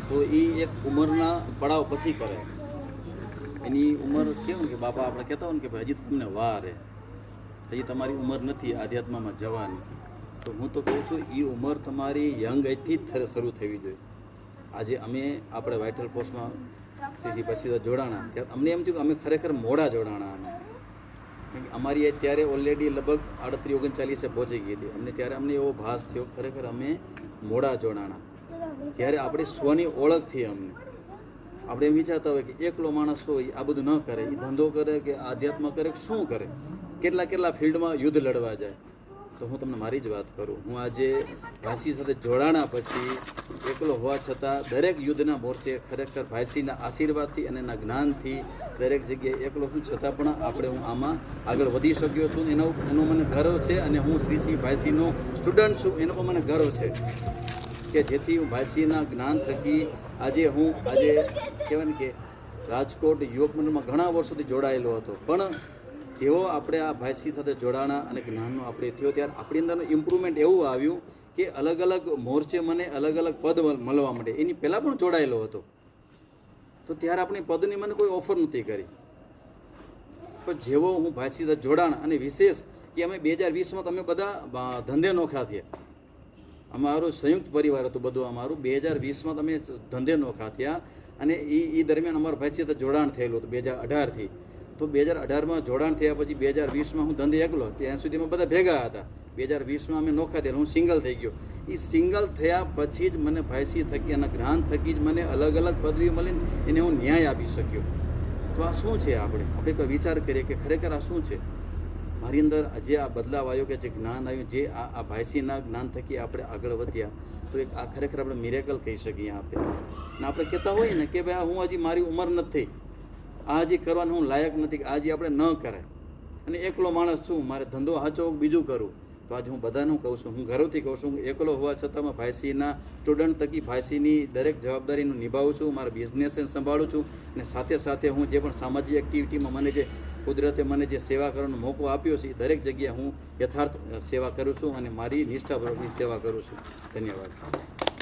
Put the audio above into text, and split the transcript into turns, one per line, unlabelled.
તો એ એક ઉંમરના પડાવ પછી કરે. એની ઉંમર કેવું કે બાપા આપણે કહેતા હોય ને કે ભાઈ હજી તમને વાર હે, હજી તમારી ઉંમર નથી આધ્યાત્મમાં જવાની. તો હું તો કહું છું એ ઉંમર તમારી યંગ એજથી જ શરૂ થવી જોઈએ. આજે અમે આપણે વાઇટલ ફોર્સમાં સીસી પછી જોડાણા ત્યારે અમને એમ થયું કે અમે ખરેખર મોડા જોડાણા. અમારી ત્યારે ઓલરેડી લગભગ 38-39 પહોંચી ગઈ હતી. ત્યારે અમને એવો ભાસ થયો ખરેખર અમે મોડા જોડાણા. ત્યારે આપણી સ્વની ઓળખ થઈ અમને. આપણે એમ વિચારતા હોય કે એકલો માણસ હોય આ બધું ન કરે, એ ધંધો કરે કે આધ્યાત્મ કરે કે શું કરે, કેટલા ફિલ્ડમાં યુદ્ધ લડવા જાય. તો હું તમને મારી જ વાત કરું, હું આજે ભાઈસી સાથે જોડાણા પછી એકલો હોવા છતાં દરેક યુદ્ધના મોરચે ખરેખર ભાઈસીના આશીર્વાદથી અને એના જ્ઞાનથી દરેક જગ્યાએ એકલો છું છતાં પણ હું આમાં આગળ વધી શક્યો છું. એનો મને ગર્વ છે. અને હું શ્રી ભાઈસીનો સ્ટુડન્ટ છું એનો પણ મને ગર્વ છે કે જેથી હું ભાઈસીના જ્ઞાન થકી આજે કહેવાય ને કે રાજકોટ યુવક મંડળમાં ઘણા વર્ષોથી જોડાયેલો હતો. પણ જેવો આપણે આ ભાઈસી સાથે જોડાણા અને જ્ઞાનનો આપણે થયો ત્યારે આપણી અંદરનું ઇમ્પ્રુવમેન્ટ એવું આવ્યું કે અલગ અલગ મોરચે મને અલગ અલગ પદ મળવા માંડે. એની પહેલાં પણ જોડાયેલો હતો તો ત્યારે આપણી પદની મને કોઈ ઓફર નહોતી કરી. પણ જેવો હું ભાઈસી સાથે જોડાણા અને વિશેષ કે અમે 2020માં તમે બધા ધંધે નોખા થયા. અમારું સંયુક્ત પરિવાર હતું બધું અમારું. 2020માં તમે ધંધે નોખા થયા અને એ દરમિયાન અમારું ભાઈસી સાથે જોડાણ થયેલું હતું 2018થી. તો 2018માં જોડાણ થયા પછી 2020માં હું ધંધે એકલો, ત્યાં સુધીમાં બધા ભેગા હતા. 2020માં અમે નોખા થયેલા, હું સિંગલ થઈ ગયો. એ સિંગલ થયા પછી જ મને ભાઈસી થકી અને જ્ઞાન થકી જ મને અલગ અલગ પદવી મળીને એને હું ન્યાય આપી શક્યો. તો આ શું છે? આપણે કોઈ વિચાર કરીએ કે ખરેખર આ શું છે? મારી અંદર જે આ બદલાવ આવ્યો કે જે જ્ઞાન આવ્યું, જે આ ભાઈસીના જ્ઞાન થકી આપણે આગળ વધ્યા, તો એક આ ખરેખર આપણે મિરેકલ કહી શકીએ. આપણે કહેતા હોઈએ ને કે ભાઈ હું હજી મારી ઉંમર નથી, આ હજી કરવાનું હું લાયક નથી, આ હજી આપણે ન કરાય અને એકલો માણસ છું, મારે ધંધો હાચો બીજું કરું. તો આજે હું બધાનું કહું છું, હું ગર્વથી કહું છું, હું એકલો હોવા છતાં હું ભાઈસીના સ્ટુડન્ટ થકી ભાઈસીની દરેક જવાબદારીનું નિભાવું છું, મારા બિઝનેસને સંભાળું છું. અને સાથે સાથે હું જે પણ સામાજિક એક્ટિવિટીમાં મને જે કુદરતે મને જે સેવા કરવાનો મોકો આપ્યો છે દરેક જગ્યાએ હું યથાર્થ સેવા કરું છું અને મારી નિષ્ઠાપૂર્વકની સેવા કરું છું. ધન્યવાદ.